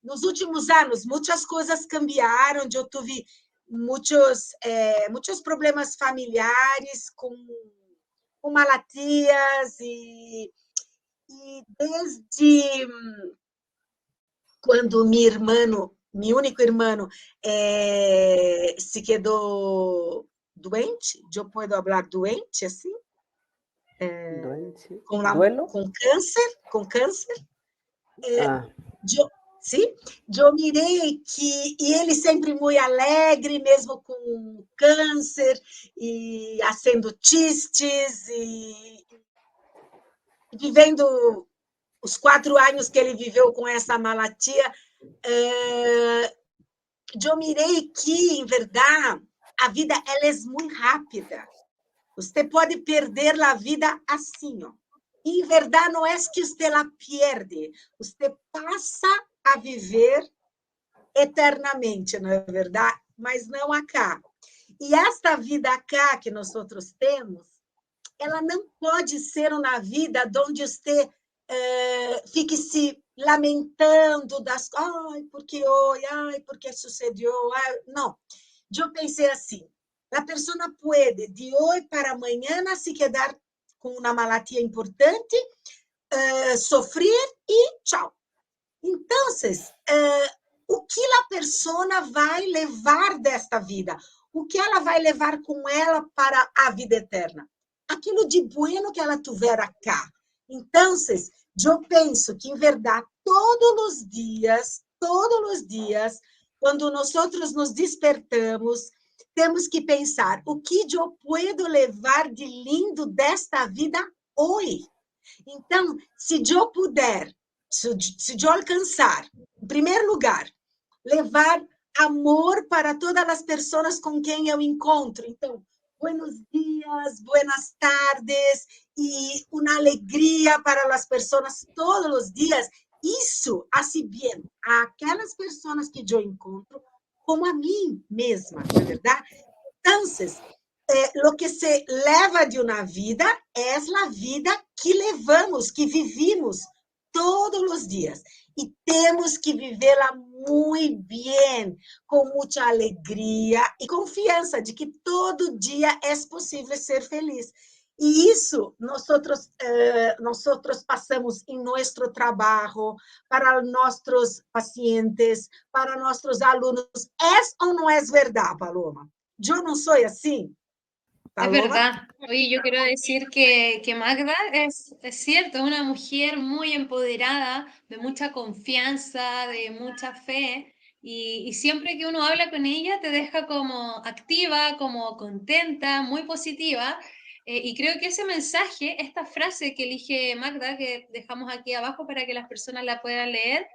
nos últimos anos. Muitas coisas cambiaram. Eu tive muitos problemas familiares com malatias, e desde quando meu único irmão, se quedou doente, eu posso falar doente assim? Doente. Com, Duelo. com câncer. Ah, Sim? Eu mirei e ele sempre muito alegre, mesmo com câncer, e fazendo chistes, e vivendo os 4 anos que ele viveu com essa malatia. Eu mirei que, em verdade, a vida ela é muito rápida. Você pode perder a vida assim, ó. E, em verdade, não é que você a perde, você passa a viver eternamente, não é verdade? Mas não acá. E esta vida acá que nós outros temos, ela não pode ser uma vida onde você fique se lamentando das ai, porque hoje, ai, porque sucedeu, ai. Não. Eu pensei assim, a pessoa pode de hoje para amanhã se quedar com uma malatia importante, sofrer e tchau. Então, o que a pessoa vai levar desta vida? O que ela vai levar com ela para a vida eterna? Aquilo de bueno que ela tiver acá. Então, eu penso que, em verdade, todos os dias, quando nós nos despertamos, temos que pensar o que eu posso levar de lindo desta vida hoje. Então, se eu puder, se eu alcançar, em primeiro lugar, levar amor para todas as pessoas com quem eu encontro. Então, buenos dias, buenas tardes, e uma alegria para as pessoas todos os dias. Isso assim bem aquelas pessoas que eu encontro, como a mim mesma, não é verdade? Então, o que se leva de uma vida é a vida que levamos, que vivimos todos os dias. E temos que vivê-la muito bem, com muita alegria e confiança de que todo dia é possível ser feliz. E isso nós passamos em nosso trabalho, para nossos pacientes, para nossos alunos. É ou não é verdade, Paloma? Eu não sou assim? Es Paloma? verdad. Oye, yo quiero decir que Magda es cierto, es una mujer muy empoderada, de mucha confianza, de mucha fe, y siempre que uno habla con ella te deja como activa, como contenta, muy positiva. Y creo que ese mensaje, esta frase que elige Magda, que dejamos aquí abajo para que las personas la puedan leer,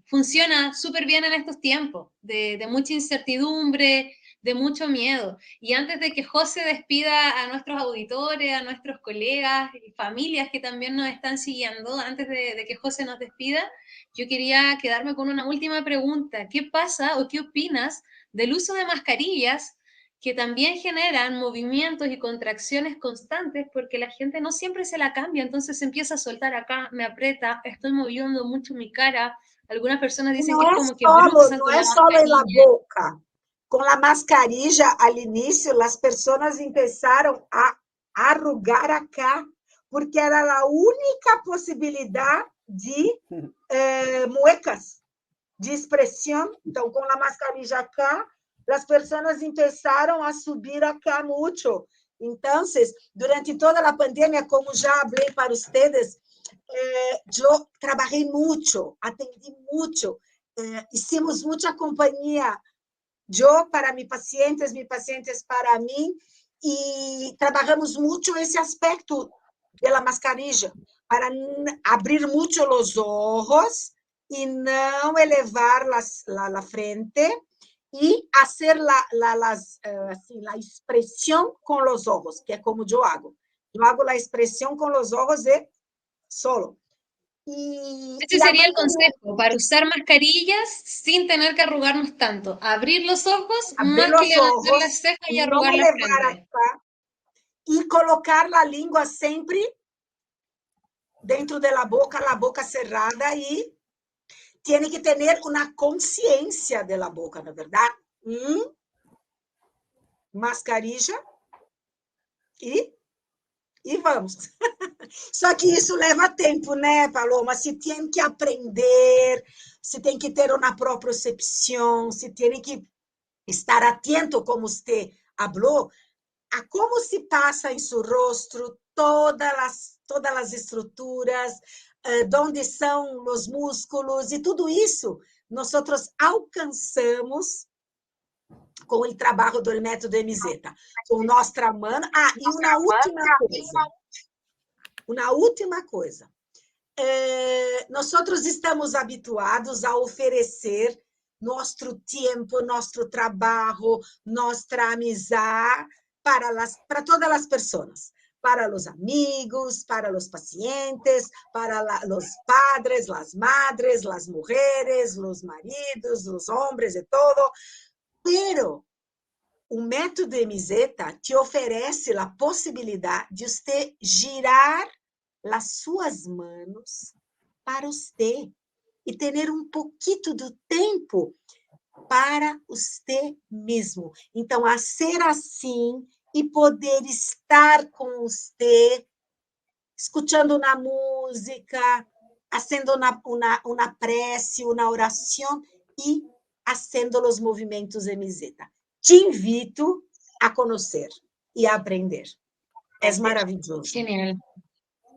funciona súper bien en estos tiempos de mucha incertidumbre, de mucho miedo. Y antes de que José despida a nuestros auditores, a nuestros colegas y familias que también nos están siguiendo, antes de que José nos despida, yo quería quedarme con una última pregunta. ¿Qué pasa o qué opinas del uso de mascarillas que también generan movimientos y contracciones constantes porque la gente no siempre se la cambia, entonces se empieza a soltar acá, me aprieta, estoy moviendo mucho mi cara? Algunas personas dicen que es como que bruxan Não con é la solo na mascarilla. boca. Com a mascarilla, al início, as pessoas começaram a arrugar acá, porque era a única possibilidade de muecas, de expressão. Então, com a mascarilla acá, as pessoas começaram a subir acá muito. Então, durante toda a pandemia, como já falei para vocês, eu trabalhei muito, atendi muito, hicimos muita companhia, eu para meus pacientes para mim, e trabalhamos muito esse aspecto da mascarilla, para abrir muito os olhos e não elevar a frente, e fazer a expressão com os olhos, que é como eu hago. Eu hago a expressão com os olhos de solo. Ese sería el consejo, para usar mascarillas sin tener que arrugarnos tanto. Abrir los ojos abrir más que os levantar las olhos, cejas y não arrugar la elevar frente. acá, e colocar a língua sempre dentro da boca cerrada, e tem que ter uma consciência da boca, na verdade. Mascarilla e vamos. Só que isso leva tempo, né, Paloma? Se tem que aprender, se tem que ter uma propriocepção, se tem que estar atento, como você falou, a como se passa em seu rosto todas as estruturas, onde são os músculos, e tudo isso nós alcançamos com o trabalho do método MZ, com nossa mano. E uma última coisa. Nós estamos habituados a oferecer nosso tempo, nosso trabalho, nossa amizade para todas as pessoas, para os amigos, para os pacientes, para os padres, as madres, as mulheres, os maridos, os homens e todo. Pero o método MZ te oferece a possibilidade de você girar as suas mãos para você e ter pouquinho do tempo para você mesmo. Então, a ser assim e poder estar com você, escutando uma música, fazendo uma prece, uma oração e fazendo os movimentos MZ. Te invito a conhecer e a aprender. É maravilhoso. Genial.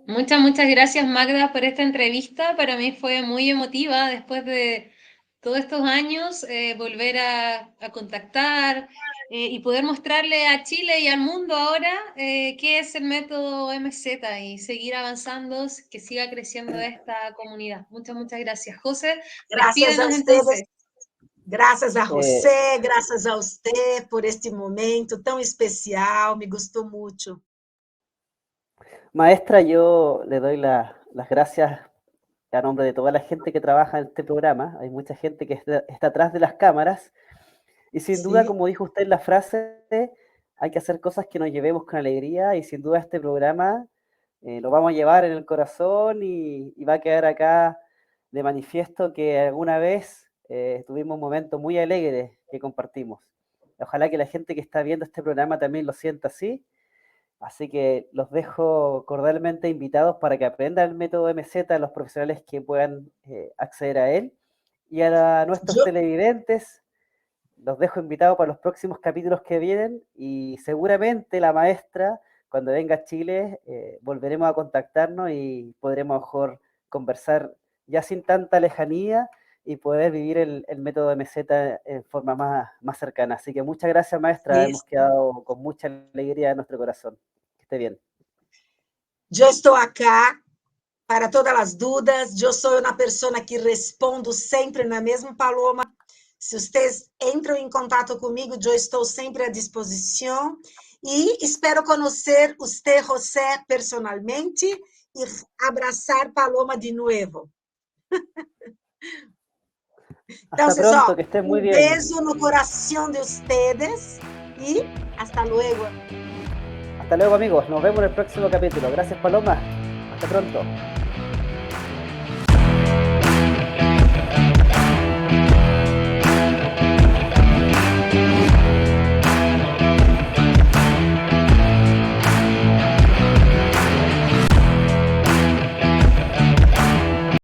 Muchas gracias, Magda, por esta entrevista. Para mí fue muy emotiva después de todos estos años volver a contactar y poder mostrarle a Chile y al mundo ahora qué es el método MZ y seguir avanzando, que siga creciendo esta comunidad. Muchas gracias. José, despídenos entonces. Graças a você, graças a você por este momento tão especial, me gostou muito. Maestra, yo le doy las gracias a nombre de toda la gente que trabaja en este programa. Hay mucha gente que está atrás de las cámaras y sin duda, como dijo usted en la frase, hay que hacer cosas que nos llevemos con alegría y sin duda este programa lo vamos a llevar en el corazón y va a quedar acá de manifiesto que alguna vez tuvimos momentos muy alegres que compartimos. Ojalá que la gente que está viendo este programa también lo sienta así. Así que los dejo cordialmente invitados para que aprendan el método MZ a los profesionales que puedan acceder a él. Y a nuestros televidentes, los dejo invitados para los próximos capítulos que vienen y seguramente la maestra, cuando venga a Chile, volveremos a contactarnos y podremos mejor conversar ya sin tanta lejanía y poder vivir el método MZ en forma más cercana. Así que muchas gracias, maestra. Hemos Listo. quedado con mucha alegría en nuestro corazón. Que esté bien. Eu estou acá para todas as dúvidas. Eu sou uma pessoa que respondo sempre na mesma, Paloma. Se vocês entram em contato comigo, eu estou sempre à disposição. E espero conhecer você, José, personalmente e abraçar Paloma de novo. Então, Hasta pronto, que estén muy bien. beijo no coração de vocês e hasta luego. Hasta luego, amigos. Nos vemos en el próximo capítulo. Gracias, Paloma. Hasta pronto.